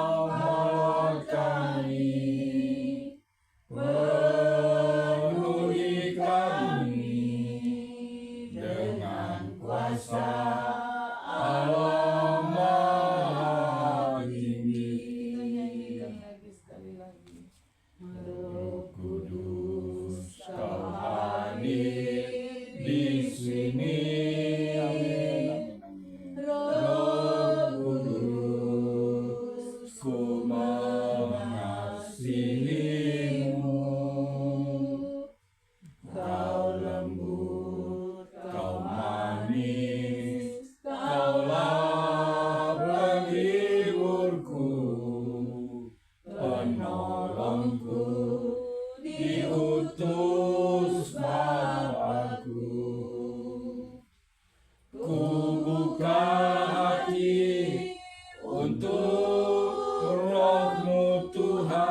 Jamah kami, penuhi kami dengan kuasa Allah Maha Tinggi. Roh Kudus, Kau hadir di sini. Roh Kudus, ku mengasihimu. Kau lembut, Kau manis, Kaulah penghiburku, penolongku, diutus Bapakku. Ku buka hati untuk Roh-Mu Tuhan.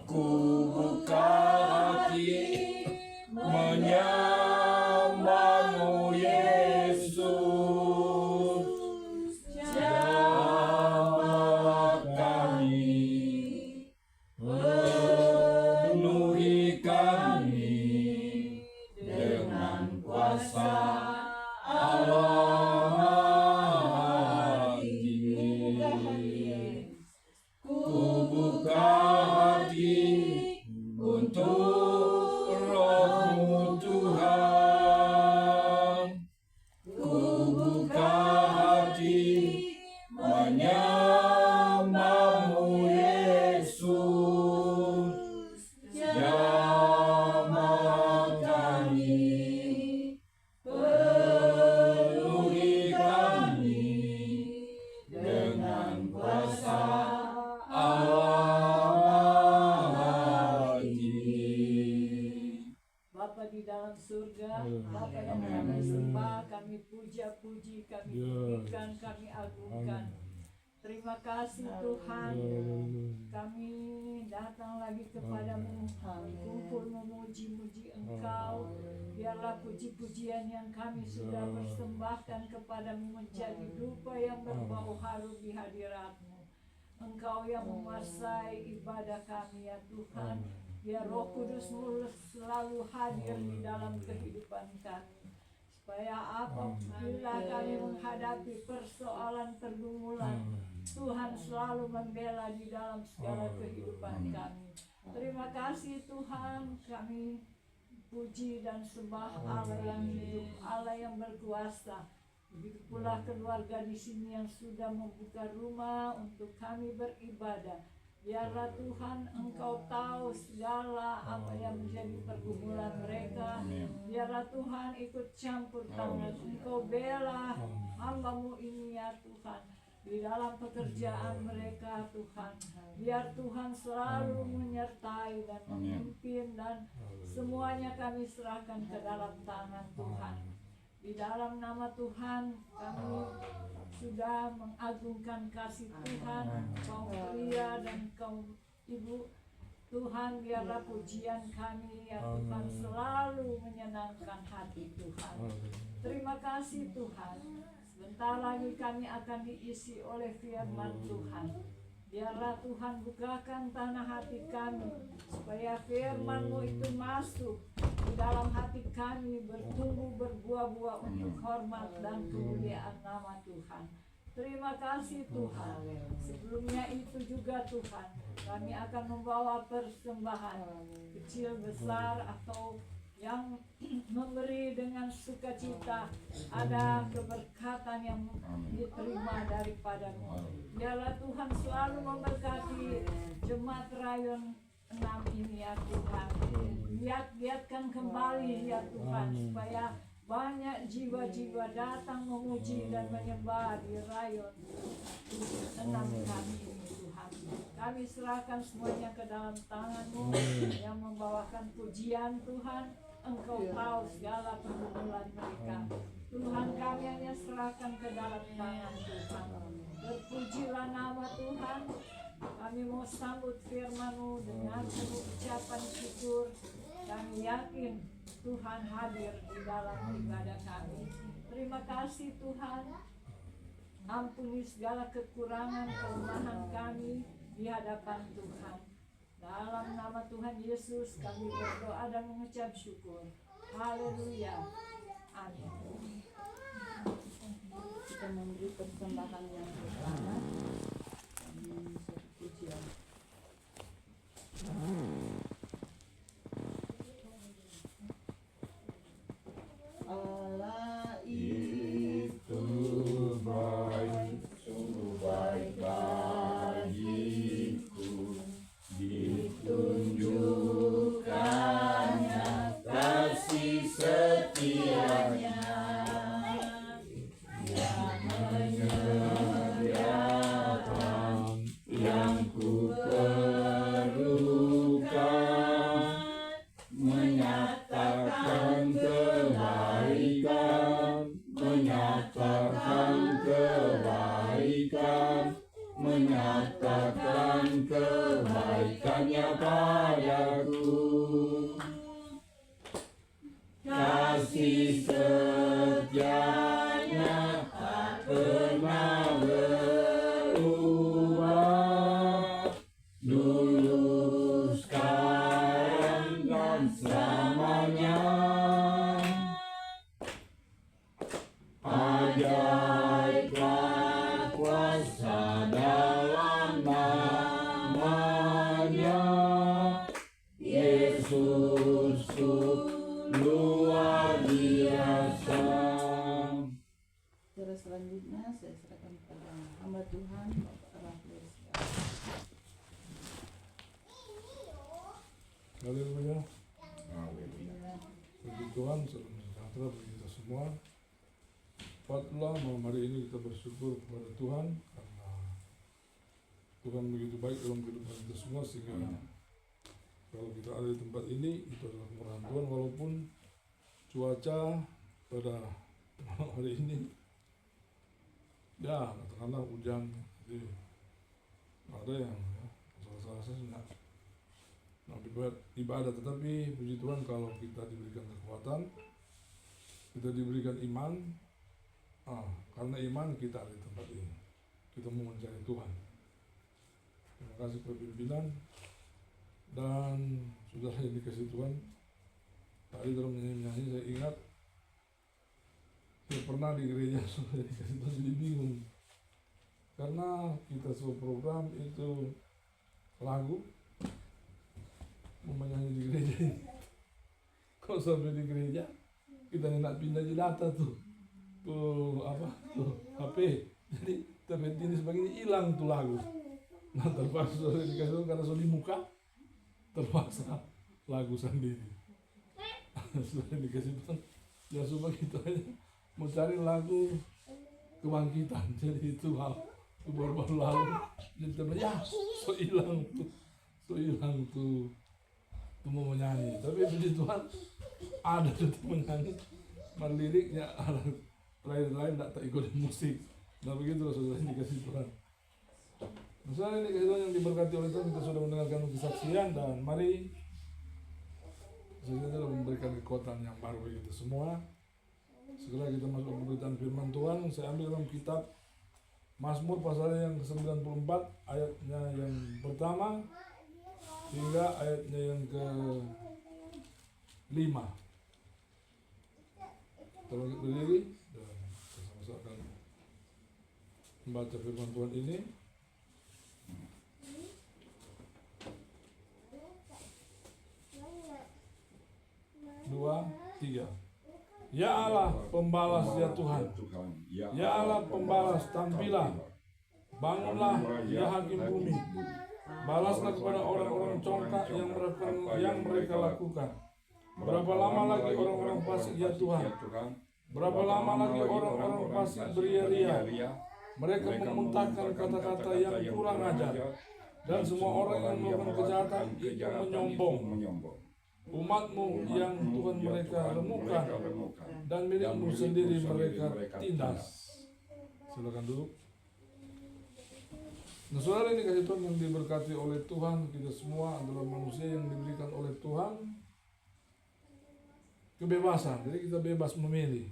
Ku buka hati menyembah-Mu Yesus. Jamah kami, penuhi kami dengan kuasa Allah Maha Tinggi. Ku buka hati untuk Roh-Mu Tuhan. Ku buka hati menyembah-Mu Yesus. Jamah kami, penuhi kami dengan kuasa Allah Maha Tinggi. Bapa di dalam surga, Bapa yang kami sembah, kami puja-puji, kami tinggikan, kami agungkan. Terima kasih Tuhan, kami datang lagi kepadamu, kumpul memuji-muji Engkau. Biarlah puji-pujian yang kami sudah persembahkan kepadamu menjadi dupa yang berbau harum di hadirat-Mu. Engkau yang menguasai ibadah kami ya Tuhan. Biar Roh Kudus-Mu selalu hadir di dalam kehidupan kami. Supaya apabila kami menghadapi persoalan pergumulan, Tuhan selalu membela di dalam segala kehidupan kami. Terima kasih Tuhan, kami puji dan sembah Allah yang hidup, Allah yang berkuasa. Begitu pula keluarga di sini yang sudah membuka rumah untuk kami beribadah. Biarlah Tuhan Engkau tahu segala apa yang menjadi pergumulan mereka. Biarlah Tuhan ikut campur tangan, Engkau bela hamba-Mu ini ya Tuhan. Di dalam pekerjaan mereka Tuhan. Biar Tuhan selalu menyertai dan memimpin, dan semuanya kami serahkan ke dalam tangan Tuhan. Di dalam nama Tuhan kami sudah mengagungkan kasih Tuhan, kaum pria dan kaum ibu. Tuhan, biarlah pujian kami ya Tuhan selalu menyenangkan hati Tuhan. Terima kasih Tuhan. Sebentar lagi kami akan diisi oleh firman Tuhan. Biarlah Tuhan bukakan tanah hati kami, supaya firman-Mu itu masuk di dalam hati kami, bertumbuh berbuah-buah untuk hormat dan kemuliaan nama Tuhan. Terima kasih Tuhan. Sebelumnya itu juga Tuhan, kami akan membawa persembahan kecil besar atau yang memberi dengan sukacita. Ada keberkatan yang diterima daripada-Mu. Biarlah Tuhan selalu memberkati jemaat rayon 6 ini ya Tuhan. Giat-giatkan kembali ya Tuhan, supaya banyak jiwa-jiwa datang memuji dan menyembah di rayon 6 kami ini Tuhan. Kami serahkan semuanya ke dalam tangan-Mu yang membawakan pujian Tuhan. Engkau tahu segala pergumulan mereka. Tuhan, kami hanya serahkan ke dalam tangan Tuhan. Berpujilah nama Tuhan. Kami mau sambut firman-Mu dengan penuh ucapan syukur. Kami yakin Tuhan hadir di dalam ibadah kami. Terima kasih Tuhan. Ampuni segala kekurangan, kelemahan kami di hadapan Tuhan. Dalam nama Tuhan Yesus kami berdoa dan mengucap syukur. Haleluya. Amin. Kita memberi persembahan yang pertama. Kami pujian. Allah Itu baik, sungguh baik bagiku, ditunjukkannya kasih setianya yang menyediakan yang ku perlukan, menyatakan kebaikan, menyatakan kebaikan, menyatakan kebaikannya padaku. Kasih setianya tak pernah berubah, dulu, sekarang, dan selamanya. Ajaiblah kuasa dalam namanya, Yesusku luar biasa. Terus selanjutnya saya serahkan kepada hamba Tuhan Bapak Raffles. Haleluya. Haleluya. Puji Tuhan, salam sejahtera bagi kita semua. Patutlah malam hari ini kita bersyukur kepada Tuhan karena Tuhan begitu baik dalam kehidupan kita semua, sehingga kalau kita ada di tempat ini itu adalah kemurahan Tuhan. Walaupun cuaca pada malam hari ini ya katakanlah hujan, jadi ada yang salah-salah ibadah, tetapi puji Tuhan kalau kita diberikan kekuatan, kita diberikan iman, karena iman kita ada di tempat ini, kita mau mencari Tuhan. Terima kasih kepada pimpinan dan saudara yang dikasih Tuhan. Tadi dalam nyanyi saya ingat saya pernah di gereja sudah dikasih Tuhan, jadi bingung karena kita sebuah program itu lagu mau menyanyi di gereja ini. Kalau sampai di gereja kita nak pindah data tuh HP, jadi ternyata ini sebagainya hilang tuh lagu. Nah terpaksa sudah dikasih Tuhan karena sudah di muka, terpaksa lagu sendiri. Sudah dikasih Tuhan, ya supaya kita aja mau cari lagu kebangkitan, jadi itu hal baru-baru lalu, jadi teman ya so hilang tuh mau menyanyi. Tapi puji Tuhan ada tetap menyanyi, liriknya ada lain tak ikut musik. Nah begitu saudara yang dikasih Tuhan. Saudara ini dikasih Tuhan yang diberkati oleh Tuhan, kita sudah mendengarkan kesaksian dan mari kita memberikan kekuatan yang baru bagi kita semua. Segera kita masuk pemberitaan firman Tuhan. Saya ambil dalam kitab Mazmur pasal yang ke-94 ayatnya yang pertama hingga ayatnya yang ke-5. Kita bangkit berdiri dan sama-sama akan membaca firman Tuhan ini. 2, 3. Ya Allah pembalas ya Tuhan, ya Allah pembalas, tampillah, bangunlah ya hakim bumi, balaslah kepada orang-orang congkak yang mereka lakukan. Berapa lama lagi orang-orang fasik ya Tuhan, berapa lama lagi orang-orang fasik beria-ria, mereka memuntahkan kata-kata yang kurang ajar, dan semua orang yang melakukan kejahatan itu menyombong. Umat-Mu yang Tuhan mereka remukkan, dan milik-Mu sendiri mereka tindas. Silakan duduk. Nah saudara, ini kasih Tuhan yang diberkati oleh Tuhan, kita semua adalah manusia yang diberikan oleh Tuhan kebebasan, jadi kita bebas memilih.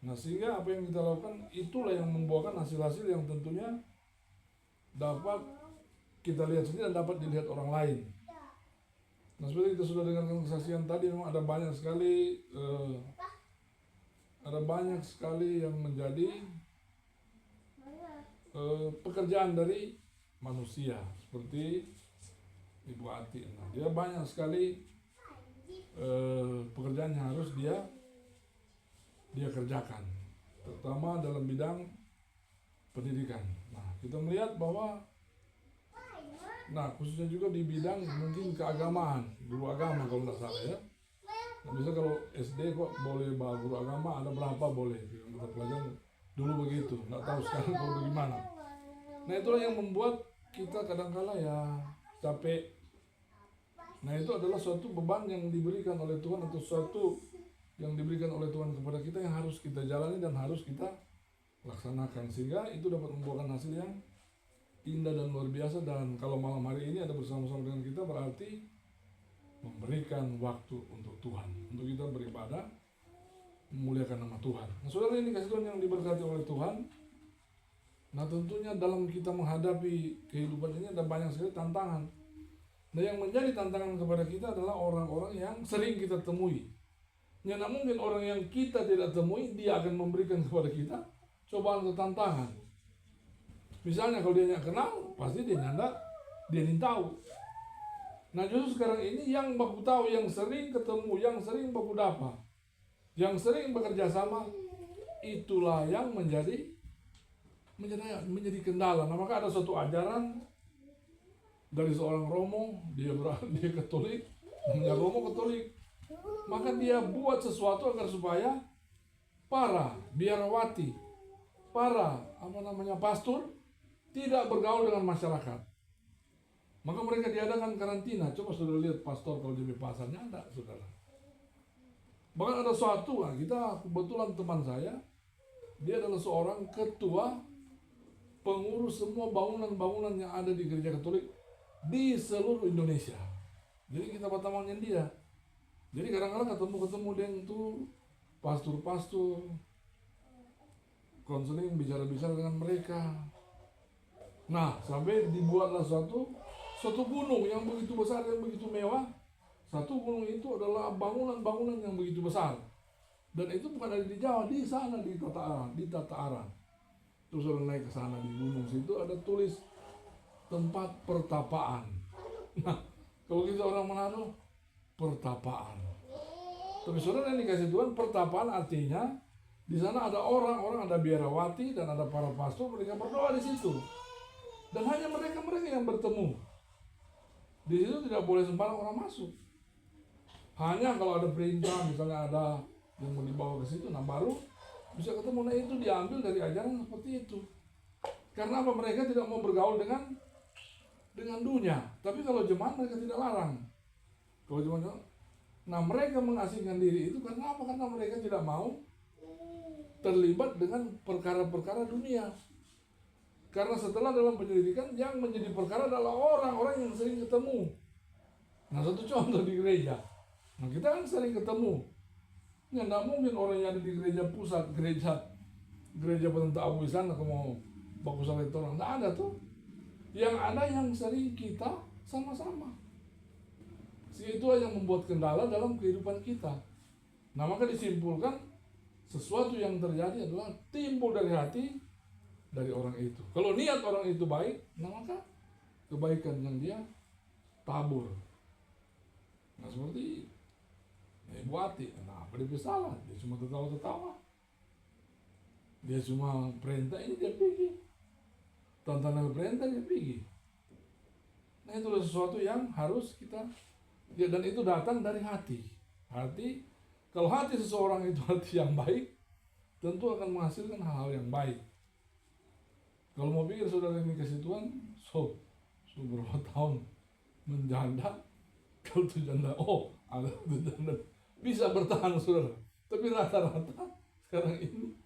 Nah, sehingga apa yang kita lakukan itulah yang membuahkan hasil-hasil yang tentunya dapat kita lihat sendiri dan dapat dilihat orang lain. Nah, seperti kita sudah dengarkan kesaksian tadi, memang ada banyak sekali yang menjadi pekerjaan dari manusia, seperti Ibu Ati. Nah, dia banyak sekali pekerjaan yang harus dia kerjakan, terutama dalam bidang pendidikan. Nah, kita melihat bahwa khususnya juga di bidang mungkin keagamaan, guru agama kalau tidak salah ya. Nah, bisa kalau SD kok boleh bawa guru agama, ada berapa boleh, kita pelajari dulu begitu, nggak tahu sekarang kalau bagaimana. Nah, itulah yang membuat kita kadang-kala ya capek. Nah, itu adalah suatu beban yang diberikan oleh Tuhan, atau suatu yang diberikan oleh Tuhan kepada kita yang harus kita jalani dan harus kita laksanakan, sehingga itu dapat membuahkan hasil yang indah dan luar biasa. Dan kalau malam hari ini ada bersama-sama dengan kita, berarti memberikan waktu untuk Tuhan, untuk kita beribadah, memuliakan nama Tuhan. Nah, saudara, ini kasih Tuhan yang diberkati oleh Tuhan. Nah, tentunya dalam kita menghadapi kehidupan ini ada banyak sekali tantangan. Nah, yang menjadi tantangan kepada kita adalah orang-orang yang sering kita temui. Ya, nah, mungkin orang yang kita tidak temui, dia akan memberikan kepada kita cobaan atau tantangan. Misalnya kalau dia nggak kenal, pasti dia ingin tahu. Nah, justru sekarang ini yang baku tahu, yang sering ketemu, yang sering baku dapat, yang sering bekerja sama, itulah yang menjadi kendala. Nah, maka ada suatu ajaran dari seorang Romo, dia Katolik, namanya Romo Katolik. Maka dia buat sesuatu agar supaya para biarawati, para pastor tidak bergaul dengan masyarakat. Maka mereka diadakan karantina. Coba saudara lihat pastor kalau di pasarnya ada, saudara. Bahkan ada suatu, kita kebetulan teman saya, dia adalah seorang ketua pengurus semua bangunan-bangunan yang ada di gereja Katolik di seluruh Indonesia. Jadi kita pertemuannya dia. Jadi kadang-kadang ketemu dia itu pastor-pastor, konseling, bicara-bicara dengan mereka. Nah, sampai dibuatlah suatu gunung yang begitu besar, yang begitu mewah. Satu gunung itu adalah bangunan-bangunan yang begitu besar. Dan itu bukan ada di Jawa, di sana di Tata Aran. Terus orang naik ke sana di gunung situ ada tulis tempat pertapaan. Nah, kalau kita orang Manado, pertapaan. Tapi saudara yang dikasih Tuhan, pertapaan artinya di sana ada orang-orang, ada biarawati dan ada para pastor, mereka berdoa di situ. Dan hanya mereka yang bertemu. Di situ tidak boleh sembarang orang masuk. Hanya kalau ada perintah, misalnya ada yang mau dibawa ke situ, nah baru bisa ketemu. Nah, itu diambil dari ajaran seperti itu. Karena apa? Mereka tidak mau bergaul dengan dunia. Tapi kalau jemaat mereka tidak larang. Kalau jemaat, nah mereka mengasingkan diri itu karena apa? Karena mereka tidak mau terlibat dengan perkara-perkara dunia. Karena setelah dalam penyelidikan yang menjadi perkara adalah orang-orang yang sering ketemu. Nah, satu contoh di gereja. Nah, kita kan sering ketemu. Ya, tidak mungkin orang yang ada di gereja pusat, gereja Penentang Abu sana mau bagus sama itu orang, tidak ada tuh. Yang ada yang sering kita sama-sama. Itulah yang membuat kendala dalam kehidupan kita. Nah, maka disimpulkan sesuatu yang terjadi adalah timbul dari hati dari orang itu. Kalau niat orang itu baik, nah maka kebaikan yang dia tabur. Nah, seperti Ibu Ati, nah apa dia salah? Dia cuma tertawa-tertawa. Dia cuma perintah ini dia pergi. Tantangan perintah dia pergi. Nah, itu sesuatu yang harus kita, ya, dan itu datang dari hati. Hati, kalau hati seseorang itu hati yang baik, tentu akan menghasilkan hal-hal yang baik. Kalau mau pikir saudara ini kasih Tuhan, berapa tahun menjanda, kalau itu janda, ada itu janda, bisa bertahan saudara. Tapi rata-rata sekarang ini,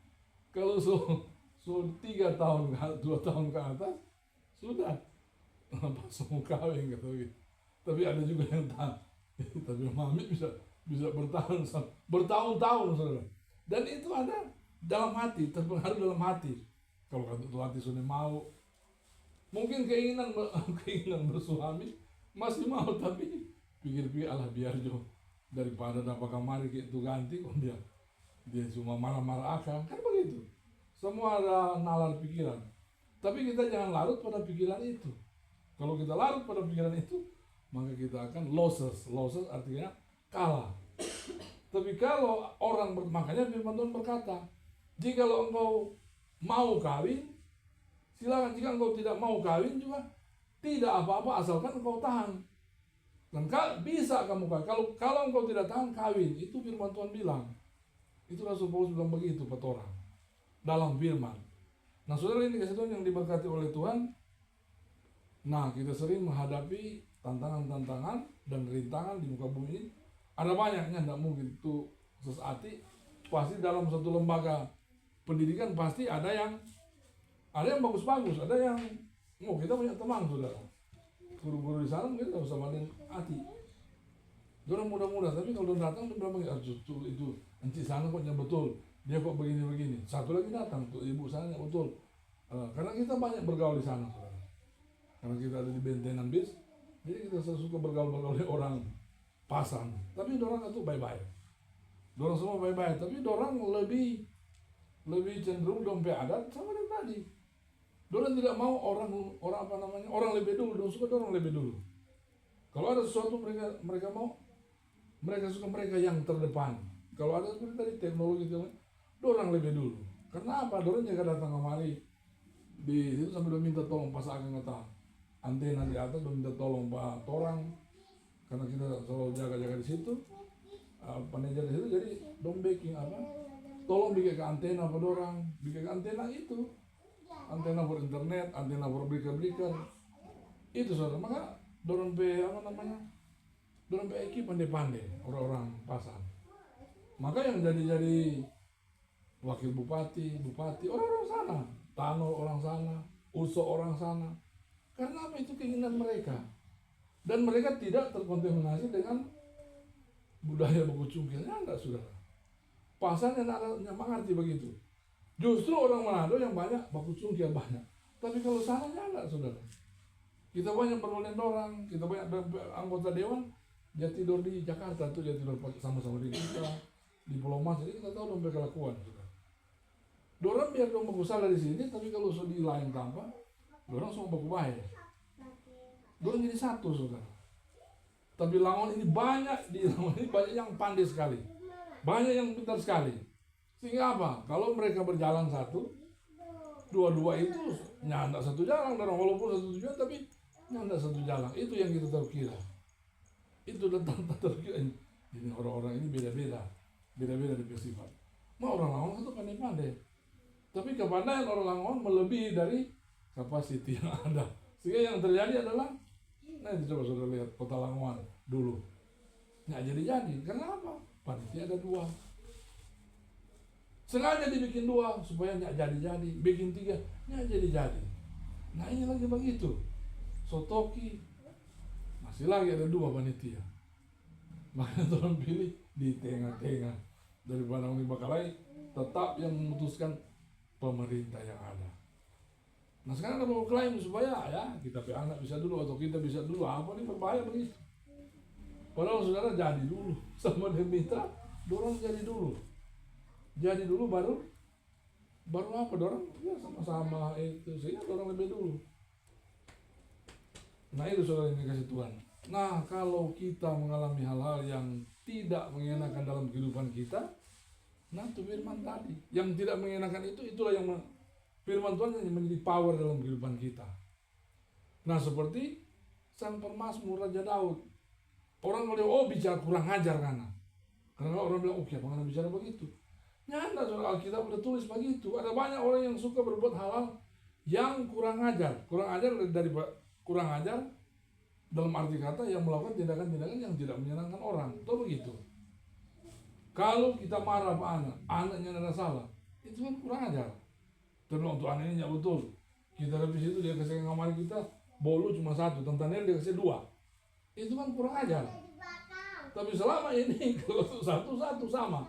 kalau 3 tahun, 2 tahun ke atas, sudah pas mau kawin gitu. Tapi ada juga yang tahan. Tapi mami bisa bertahan bertahun-tahun saudara. Dan itu ada dalam hati, terpengaruh dalam hati. Kalau itu hati sudah mau, mungkin keinginan bersuami masih mau, tapi pikir-pikir alah biar jo, daripada dapat kamari itu ganti kok dia cuma marah-marah akal, kan begitu. Semua ada nalar pikiran, tapi kita jangan larut pada pikiran itu. Kalau kita larut pada pikiran itu, maka kita akan losses artinya kalah. Tapi kalau orang makanya firman Tuhan berkata, jikalau engkau mau kawin, silakan. Jika engkau tidak mau kawin juga tidak apa-apa, asalkan engkau tahan. Dan bisa kamu kawin. Kalau engkau tidak tahan, kawin. Itu firman Tuhan bilang. Itu Rasul Paulus bilang begitu pada orang dalam firman. Nah, saudara, ini kasih Tuhan yang diberkati oleh Tuhan. Nah, kita sering menghadapi tantangan-tantangan dan rintangan di muka bumi ini. Ada banyaknya, tidak mungkin itu sesati. Pasti dalam satu lembaga pendidikan pasti ada yang bagus-bagus, ada yang kita punya teman, saudara. Guru-guru di sana mungkin nggak usah mainin hati. Orang muda-muda, tapi kalau datang dia bilang itu nanti sana kok betul, dia kok begini-begini. Satu lagi datang tuh ibu sana betul. Karena kita banyak bergaul di sana, saudara. Karena kita ada di bentengan bis, jadi kita suka bergaul-bergaul dengan orang pasang. Tapi orang itu baik-baik. Orang semua baik-baik, tapi orang lebih cenderung dompet adat sama yang tadi. Orang tidak mau orang lebih dulu, orang suka orang lebih dulu. Kalau ada sesuatu mereka mau, mereka suka mereka yang terdepan. Kalau ada seperti tadi teknologi itu, orang lebih dulu. Karena apa? Orang jaga datang kemari di situ sambil minta tolong pasangkan kata antena di atas, minta tolong pak orang. Karena kita selalu jaga-jaga di situ, manajer di situ, jadi backing tolong bikin ke antena pada orang, bikin ke antena itu, antena for internet, antena for breaker, itu saudara. Maka dorong dorong iki pandai-pandai orang-orang pasar. Maka yang jadi wakil bupati orang-orang sana, Tano orang sana, Uso orang sana. Karena apa? Itu keinginan mereka. Dan mereka tidak terkontaminasi dengan budaya baku cungkilnya, enggak, saudara. Pasarnya mengerti begitu. Justru orang Manado yang banyak baku cungkil banyak. Tapi kalau sananya enggak, saudara. Kita banyak permohonan orang, kita banyak anggota dewan, dia tidur di Jakarta tuh, dia tidur sama-sama di kita, di Pulau Mas. Jadi kita tahu dong kelakuan, saudara. Dorang biar dong baku salah di sini, tapi kalau sudah di lain tanpa, dorang semua baku baik. Dorang jadi satu, saudara. Tapi Langon ini banyak yang pandai sekali, banyak yang pintar sekali. Sehingga apa? Kalau mereka berjalan satu, dua-dua itu nyandak satu jalan, walaupun satu tujuan tapi nyandak satu jalan. Itu yang kita terkira. Itu tentang terkira. Ini orang-orang ini beda-beda di sifat. Mau orang Langon itu pandai-pandai, tapi kepandaian orang Langon melebihi dari kapasiti yang ada. Sehingga yang terjadi adalah, nah itu coba saudara lihat kota Langon dulu, nggak jadi. Karena apa? Panitia ada 2. Sengaja dibikin 2 supaya nggak jadi. Bikin 3, nggak jadi. Nah ini lagi begitu. Sotoki masih lagi ada 2 panitia. Makanya orang pilih di tengah-tengah daripada Uni Bakalai, tetap yang memutuskan pemerintah yang ada. Nah sekarang ada mau klaim supaya ya kita anak bisa dulu atau kita bisa dulu, apa nih berbahaya begitu. Padahal saudara jadi dulu sama dia minta, dorong jadi dulu baru apa dorong ya sama-sama itu sehingga dorong lebih dulu. Nah itu saudara yang dikasih Tuhan. Nah kalau kita mengalami hal-hal yang tidak mengenakan dalam kehidupan kita, nah itu firman tadi yang tidak mengenakan itulah yang firman Tuhan yang menjadi power dalam kehidupan kita. Nah seperti sang pemazmur Raja Daud. Orang melihat, bicara kurang ajar karena orang bilang, oke, bagaimana bicara begitu? Nyata soal Alkitab udah tulis begitu. Ada banyak orang yang suka berbuat hal-hal yang kurang ajar. Kurang ajar dalam arti kata yang melakukan tindakan-tindakan yang tidak menyenangkan orang. Itu begitu. Kalau kita marah sama anaknya ada salah, itu kan kurang ajar. Tapi untuk anak ini tidak betul. Kita habis itu dia kasih kamar kita, bolu cuma 1, tentanel dia kasih 2. Itu kan kurang ajar. Tapi selama ini kalau satu sama,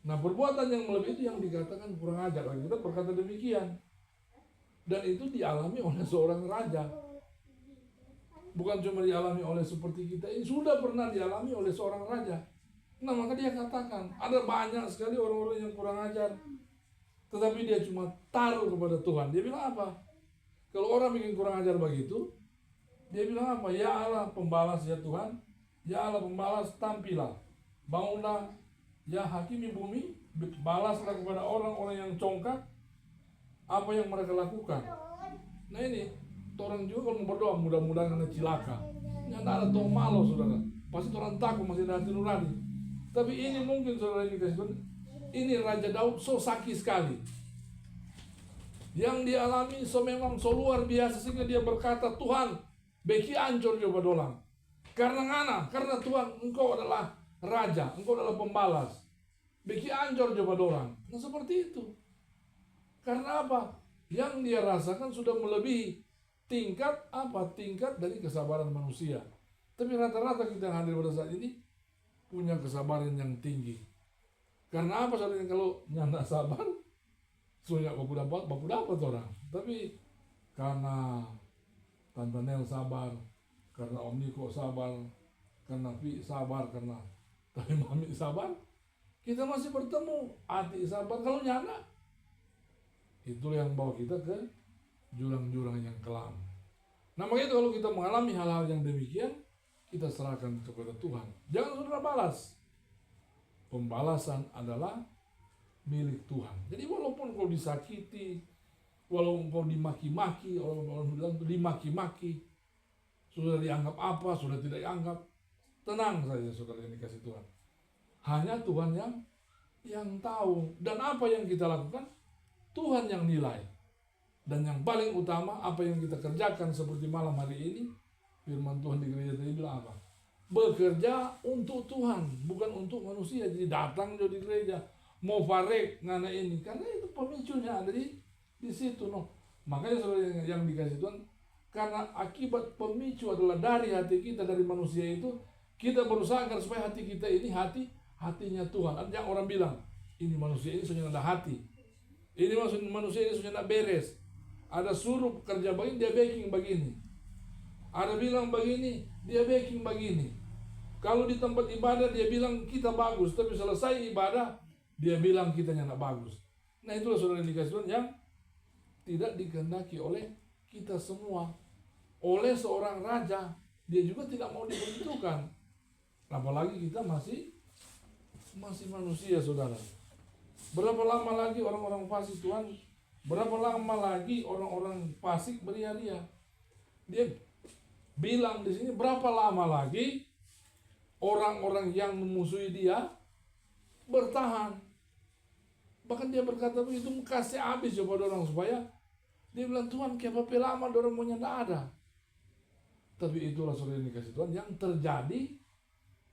Nah, perbuatan yang melebihi itu yang dikatakan kurang ajar. Kita berkata demikian. Dan itu dialami oleh seorang raja. Bukan cuma dialami oleh seperti kita ini, sudah pernah dialami oleh seorang raja. Nah, maka dia katakan, ada banyak sekali orang-orang yang kurang ajar, tetapi dia cuma taruh kepada Tuhan. Dia bilang apa? Kalau orang bikin kurang ajar begitu, dia bilang apa? Ya Allah pembalas ya Tuhan, ya Allah pembalas, tampillah, bangunlah ya hakimi bumi, balaslah kepada orang-orang yang congkak apa yang mereka lakukan. Nah ini, orang juga kalau berdoa mudah-mudahan kena cilaka. Ini ada tong malu saudara, pasti orang takut masih ada hati nurani. Tapi ini mungkin saudara ini kasih, ini Raja Daud so sakit sekali. Yang dialami so memang so luar biasa sehingga dia berkata, Tuhan, beki ancur coba dolang. Karena ngana, karena Tuhan engkau adalah Raja, engkau adalah pembalas. Beki ancur coba dolang. Nah seperti itu. Karena apa? Yang dia rasakan sudah melebihi tingkat apa? Tingkat dari kesabaran manusia. Tapi rata-rata kita yang hadir pada saat ini punya kesabaran yang tinggi. Karena apa? Soalnya kalau nyanda sabar, soalnya baku dapat orang. Tapi karena Tante Nel sabar, karena Om Niko sabar, karena Pi sabar, karena tapi Mami sabar, kita masih bertemu. Ati sabar, kalau nyanda, itu yang bawa kita ke jurang-jurang yang kelam. Nah makanya kalau kita mengalami hal-hal yang demikian, kita serahkan kepada Tuhan. Jangan saudara balas. Pembalasan adalah milik Tuhan. Jadi walaupun kau disakiti, walaupun kau dimaki-maki, orang bilang dimaki-maki, sudah dianggap apa, sudah tidak dianggap, tenang saja saudara yang dikasih Tuhan. Hanya Tuhan yang tahu. Dan apa yang kita lakukan, Tuhan yang nilai. Dan yang paling utama, apa yang kita kerjakan seperti malam hari ini, firman Tuhan di gereja tadi bilang apa? Bekerja untuk Tuhan, bukan untuk manusia. Jadi datang di gereja, mau farek ngana ini, karena itu pemicunya ada di situ, no. Makanya saudara yang dikasih Tuhan, karena akibat pemicu adalah dari hati kita, dari manusia itu, kita berusaha agar supaya hati kita ini hatinya Tuhan. Ada yang orang bilang, ini manusia ini sudah ada hati, ini manusia ini sudah tidak beres. Ada suruh kerja begini, dia baking begini. Ada bilang begini, dia baking begini. Kalau di tempat ibadah dia bilang kita bagus, tapi selesai ibadah dia bilang kita tidak bagus. Nah itulah saudara yang dikasih Tuhan yang tidak dikehendaki oleh kita semua. Oleh seorang raja, dia juga tidak mau dibegitukan. Apalagi kita masih manusia saudara. Berapa lama lagi orang-orang fasik Tuhan? Berapa lama lagi orang-orang fasik beria-ria? Dia bilang di sini berapa lama lagi orang-orang yang memusuhi dia bertahan. Bahkan dia berkata begitu, kasih habis coba orang supaya dia bilang Tuhan kayak apa lama orang mau tidak ada. Tapi itulah saudara yang dikasih Tuhan yang terjadi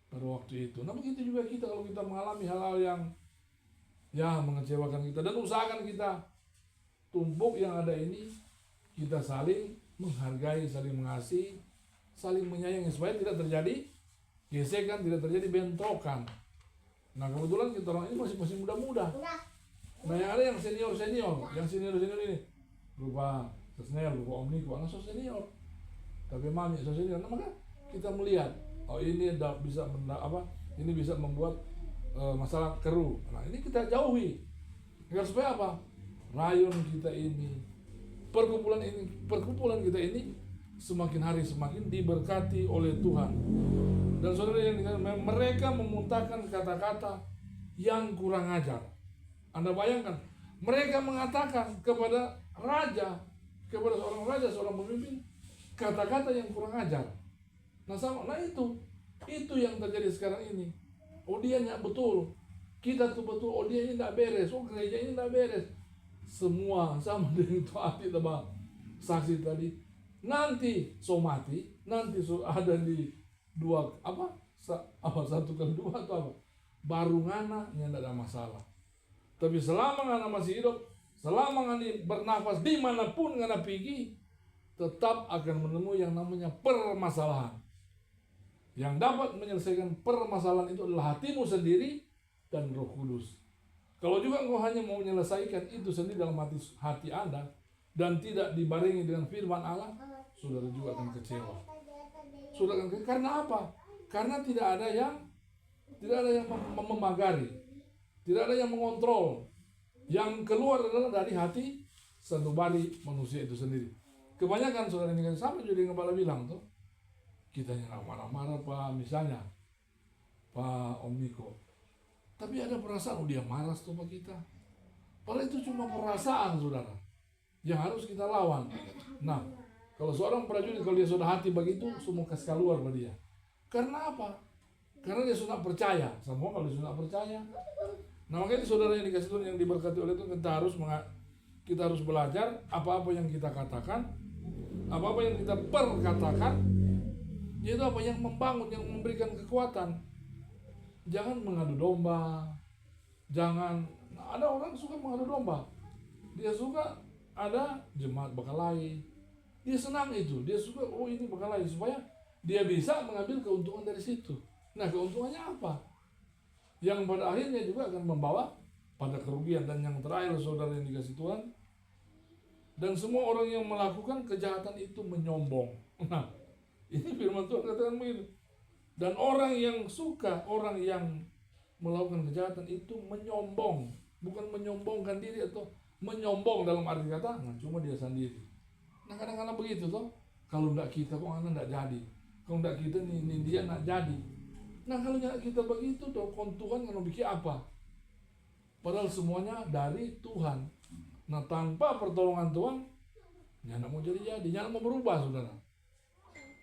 pada waktu itu. Nah begitu juga kita kalau kita mengalami hal-hal yang mengecewakan kita, dan usahakan kita tumpuk yang ada ini, kita saling menghargai, saling mengasihi, saling menyayangi supaya tidak terjadi gesekan, tidak terjadi bentrokan. Nah kebetulan kita orang ini masih muda-muda. Nah yang ada yang senior ini berupa senior, berupa Om Niko, anak senior. Tapi Mami senior. Nah maka kita melihat, oh ini bisa ini bisa membuat masalah keruh. Nah ini kita jauhi. Agar supaya apa? Rayon kita ini, perkumpulan kita ini semakin hari semakin diberkati oleh Tuhan. Dan saudara yang mereka memuntahkan kata-kata yang kurang ajar. Anda bayangkan, mereka mengatakan kepada raja, kepada seorang raja, seorang pemimpin, kata-kata yang kurang ajar. Nah itu yang terjadi sekarang ini. Oh dia tidak betul, kita tuh betul, oh dia ini tidak beres, oh gereja ini tidak beres. Semua sama dengan itu hati tebal saksi tadi. Nanti so mati, nanti so ada di dua satu kali dua atau apa, baru ngana tidak ada masalah. Tapi selama ngana masih hidup, selama ngana bernafas dimanapun ngana pergi, tetap akan menemui yang namanya permasalahan. Yang dapat menyelesaikan permasalahan itu adalah hatimu sendiri dan Roh Kudus. Kalau juga engkau hanya mau menyelesaikan itu sendiri dalam hati Anda dan tidak dibarengi dengan firman Allah, saudara juga akan kecewa. Saudara akan kecewa. Karena apa? Karena tidak ada yang memagari, tidak ada yang mengontrol. Yang keluar adalah dari hati sanubari manusia itu sendiri. Kebanyakan saudara ini kan sama juga dengan Kepala bilang tuh, kita yang marah-marah Pak, misalnya Pak Om Niko, tapi ada perasaan dia marah tuh Pak kita. Padahal itu cuma perasaan saudara yang harus kita lawan. Nah, kalau seorang prajurit kalau dia sudah hati begitu, semua kasih keluar pada dia. Karena apa? Karena dia sudah percaya. Semua kalau dia sudah percaya. Nah makanya saudara yang dikasih Tuhan, yang diberkati oleh Tuhan, kita harus belajar apa-apa yang kita katakan, apa-apa yang kita perkatakan, yaitu apa yang membangun, yang memberikan kekuatan. Jangan mengadu domba. Jangan, ada orang suka mengadu domba. Dia suka ada jemaat Bakalai. Dia senang itu. Dia suka, oh ini Bakalai, supaya dia bisa mengambil keuntungan dari situ. Nah keuntungannya apa? Yang pada akhirnya juga akan membawa pada kerugian. Dan yang terakhir saudara yang dikasih Tuhan, dan semua orang yang melakukan kejahatan itu menyombong. Nah ini firman Tuhan katakan begitu. Dan orang yang suka, orang yang melakukan kejahatan itu menyombong. Bukan menyombongkan diri atau menyombong dalam arti kata, nah cuma dia sendiri. Nah kadang-kadang begitu toh. Kalau enggak kita, kok anak enggak jadi. Kalau enggak kita, nih dia enggak jadi. Nah kalau kita begitu toh, Tuhan kan bikin apa? Padahal semuanya dari Tuhan. Nah tanpa pertolongan Tuhan, jangan mau jadi, jangan mau berubah saudara.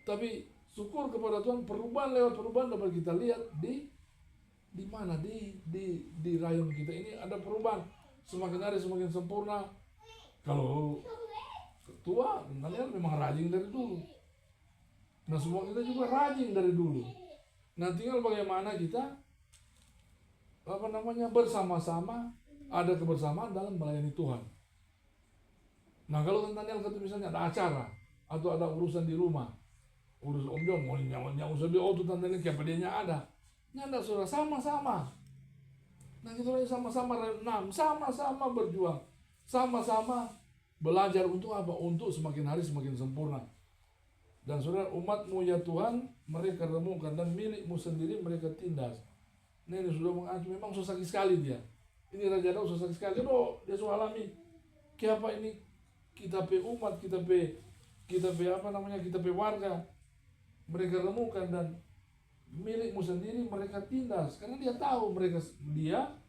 Tapi syukur kepada Tuhan, perubahan lewat perubahan dapat kita lihat di mana di rayon kita ini ada perubahan. Semakin hari semakin sempurna. Kalau ketua, kalian memang rajin dari dulu. Nah semua kita juga rajin dari dulu. Nah tinggal bagaimana kita bersama-sama, ada kebersamaan dalam melayani Tuhan. Nah kalau Nathaniel kata misalnya ada acara atau ada urusan di rumah, urus Om John mau nyawanya usah dia tuh Nathaniel kayak padanya ada. Nyanda saudara sama-sama. Nah kita sama-sama renam, sama-sama berjuang, sama-sama belajar untuk apa? Untuk semakin hari semakin sempurna. Dan saudara, umatmu ya Tuhan, mereka remukan, dan milikmu sendiri mereka tindas. Nah ini sudah mengacu, memang susah sekali dia. Ini Raja Daud susah sekali. Dia sudah alami. Kenapa ini kita pe umat, kita pe warga, mereka remukan, dan milikmu sendiri mereka tindas. Karena dia tahu dia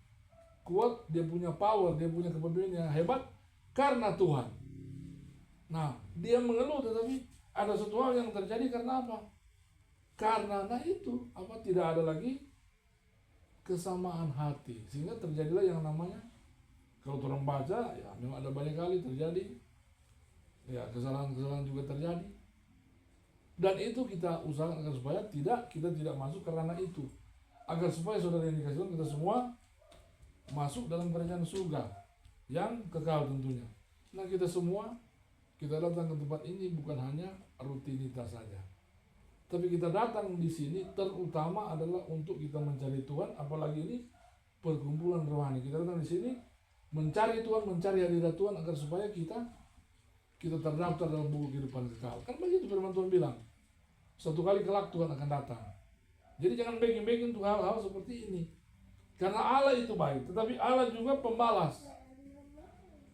kuat, dia punya power, dia punya kepemimpinan yang hebat karena Tuhan. Nah, dia mengeluh tetapi ada satu hal yang terjadi karena apa? Karena tidak ada lagi kesamaan hati, sehingga terjadilah yang namanya, kalau orang baca ya memang ada banyak kali terjadi ya kesalahan-kesalahan juga terjadi, dan itu kita usahakan agar supaya kita tidak masuk ke ranah itu, agar supaya saudara yang dikasih Tuhan, kita semua masuk dalam kerajaan surga yang kekal tentunya. Nah kita semua, kita datang ke tempat ini bukan hanya rutinitas saja, tapi kita datang di sini terutama adalah untuk kita mencari Tuhan. Apalagi ini perkumpulan rohani, kita datang di sini mencari Tuhan, mencari hadirat Tuhan, agar supaya kita terdaftar dalam buku kehidupan kekal. Kan begitu firman Tuhan bilang, suatu kali kelak Tuhan akan datang. Jadi jangan begging untuk hal-hal seperti ini, karena Allah itu baik, tetapi Allah juga pembalas.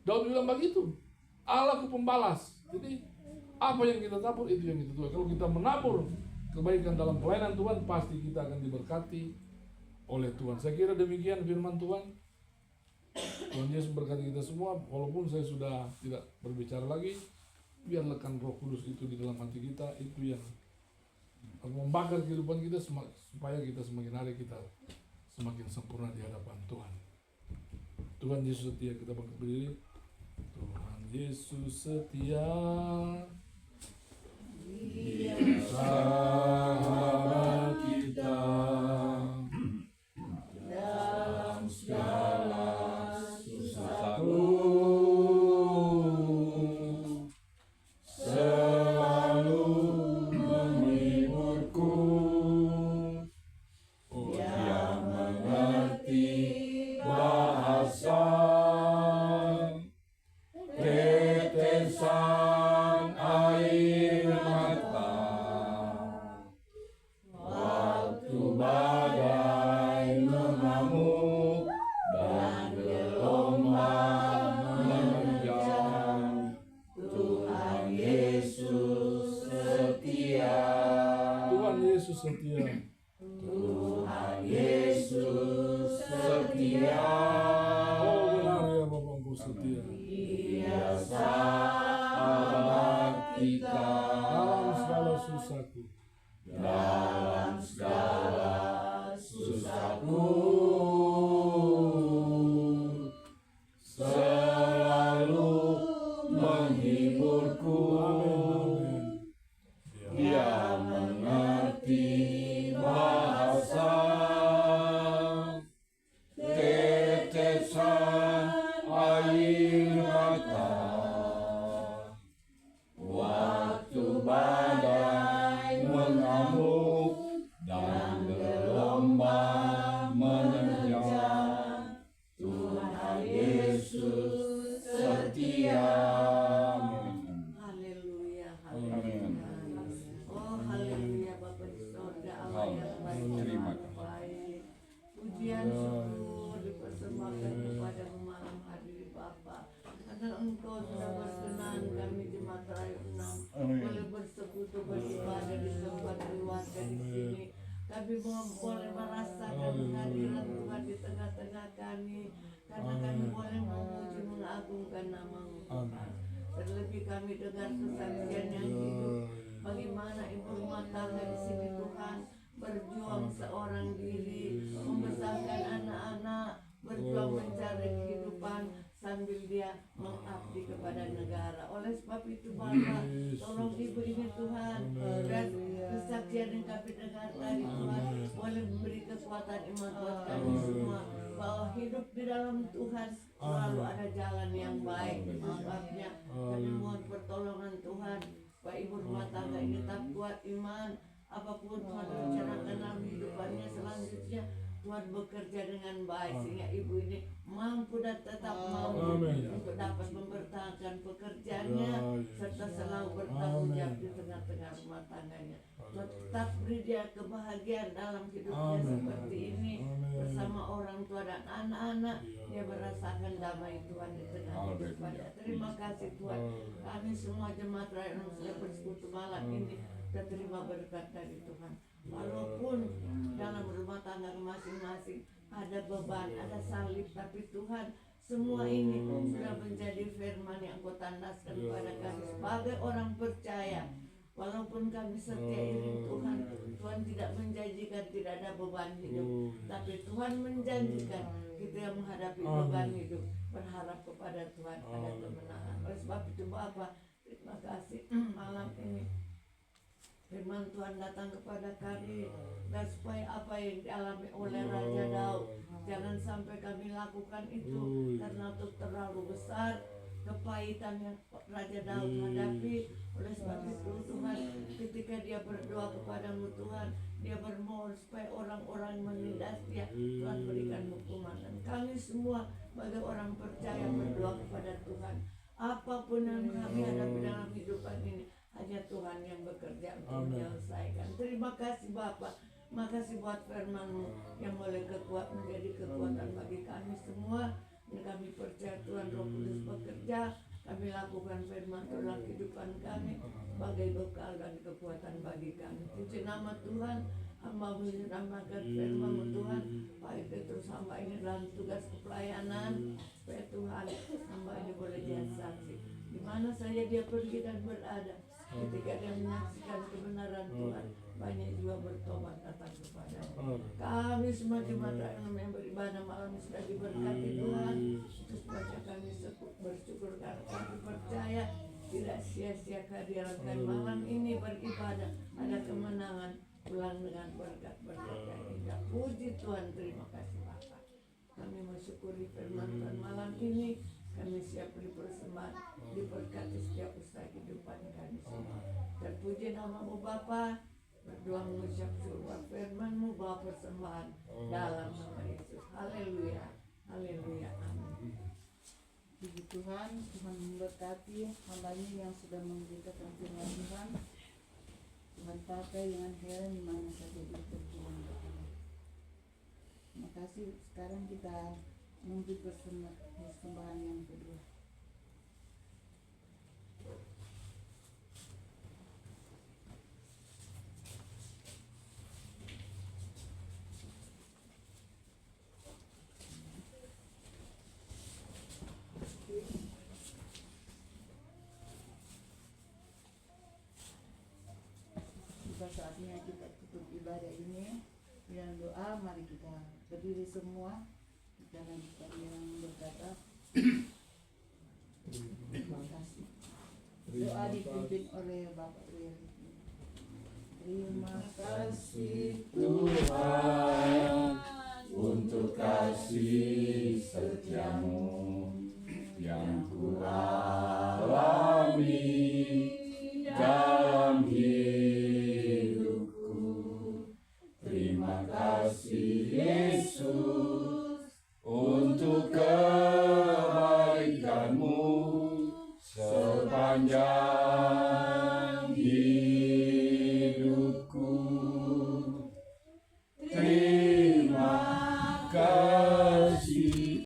Daud bilang begitu, Allah itu pembalas. Jadi apa yang kita tabur itu yang kita tuai. Kalau kita menabur kebaikan dalam pelayanan Tuhan, pasti kita akan diberkati oleh Tuhan. Saya kira demikian firman Tuhan. Tuhan Yesus berkati kita semua. Walaupun saya sudah tidak berbicara lagi, biar lekan Roh Kudus itu di dalam hati kita, itu yang membakar kehidupan kita, supaya kita semakin hari kita semakin sempurna di hadapan Tuhan. Tuhan Yesus setia. Kita bangkit berdiri. Tuhan Yesus setia, Dia sahabat kita dalam segala susahku, selalu menghiburku. Dia mengerti bahasa tetesan air mata, waktu badai mengamuk dan gelombang menerjang, Tuhan Yesus setia. Tuhan Yesus setia. Tuhan Yesus setia. Oh benar ya Bapakku setia. Dia sahabat kita Dalam segala susahku. dalam segala susahku, selalu menghiburku. Amin. Dia mengerti bahasa tetesan air mata, waktu badai mengamuk dan gelombang menerjang, Tuhan Yesus setia. Haleluya, Amin. haleluya. Oh haleluya Bapa di sorga, Allah yang baik, Terima yang baik. Pujian syukur dipersembahkan kepadamu malam hari Bapa, karena Engkau sudah berkenan kami jemaat Rayu 6 Amin. boleh bersekutu beribadah di tempat keluarga di sini. Kami boleh merasakan kehadiran Tuhan di tengah-tengah kami, karena kami boleh memuji mengagungkan nama-Mu Tuhan. Terlebih kami dengar kesaksian yang hidup, bagaimana ibu rumah tangga di sini Tuhan berjuang seorang diri, membesarkan anak-anak, berjuang mencari kehidupan sambil dia mengabdi kepada negara. Oleh sebab itu Bapak, tolong ibu ini Tuhan, dan kesaksian yang kami dengar tadi Tuhan boleh memberi kekuatan iman buat kami semua, bahwa hidup di dalam Tuhan selalu ada jalan yang baik. Sebabnya kami mohon pertolongan Tuhan, supaya ibu rumah tangga ini tetap kuat iman, apapun Tuhan rencanakan dalam hidupannya selanjutnya, Tuhan bekerja dengan baik sehingga ibu ini mampu dan tetap mampu untuk dapat mempertahankan pekerjaannya serta selalu bertanggung jawab di tengah-tengah rumah tangganya. Tuhan tetap beri dia kebahagiaan dalam hidupnya seperti ini bersama orang tua dan anak-anak. Dia merasakan damai Tuhan di tengah kehidupannya. Terima kasih Tuhan. Kami semua jemaat rakyat yang sudah bersekutu malam ini dan terima berkat dari Tuhan. Walaupun dalam rumah tangga masing-masing ada beban, ada salib, tapi Tuhan semua ini sudah menjadi firman yang Kau tandaskan kepada kami sebagai orang percaya. Walaupun kami setia iring Tuhan, Tuhan tidak menjanjikan tidak ada beban hidup, tapi Tuhan menjanjikan kita yang menghadapi beban hidup berharap kepada Tuhan ada kemenangan. Oleh sebab itu Bapa, terima kasih malam ini firman Tuhan datang kepada kami, dan supaya apa yang dialami oleh Raja Daud jangan sampai kami lakukan itu, karena itu terlalu besar kepahitan yang Raja Daud hadapi. Oleh sebab itu Tuhan, ketika dia berdoa kepadamu Tuhan, dia bermohon supaya orang-orang menindas dia, Tuhan berikan hukuman. Dan kami semua sebagai orang percaya berdoa kepada Tuhan, apapun yang kami hadapi dalam kehidupan ini, hanya Tuhan yang bekerja untuk menyelesaikan. Terima kasih Bapak, makasih buat firman-Mu yang boleh menjadi kekuatan bagi kami semua. Dan kami percaya Tuhan Roh Kudus bekerja, kami lakukan firman dalam kehidupan kami sebagai bekal dan kekuatan bagi kami. Puji nama Tuhan, hamba-Mu menamakan firman-Mu Tuhan, baik terus hamba ini dalam tugas pelayanan, supaya Tuhan hamba ini boleh jadi saksi di mana saja dia pergi dan berada. Ketika dia menyaksikan kebenaran Tuhan, banyak juga bertobat datang kepada kami semua jemaat yang beribadah malam ini sudah diberkati Tuhan. Terus baca kami bersyukur karena kami percaya tidak sia-sia kehadiran kami malam ini beribadah, ada kemenangan pulang dengan berkat-berkat yang indah. Puji Tuhan, terima kasih Bapak. Kami mensyukuri firman Tuhan malam ini. Kami siap beri persembahan, diberkati setiap usaha kehidupan kami semua. Terpuji nama-Mu Bapa, berdoa mengucap syukur firman-Mu, bawa persembahan dalam nama Yesus. Haleluya, haleluya, amin. Puji Tuhan, Tuhan memberkati hambanya yang sudah memberitakan firman Tuhan. Tuhan pakai dengan heran di mana saja dia berjuang. Terima kasih. Sekarang kita memberi persembahan yang kedua. Saatnya kita tutup ibadah ini dengan doa. Mari kita berdiri semua, kita lanjutkan yang berkata terima kasih. Doa dipimpin oleh Bapak Willy. Terima kasih Tuhan untuk kasih setiamu yang ku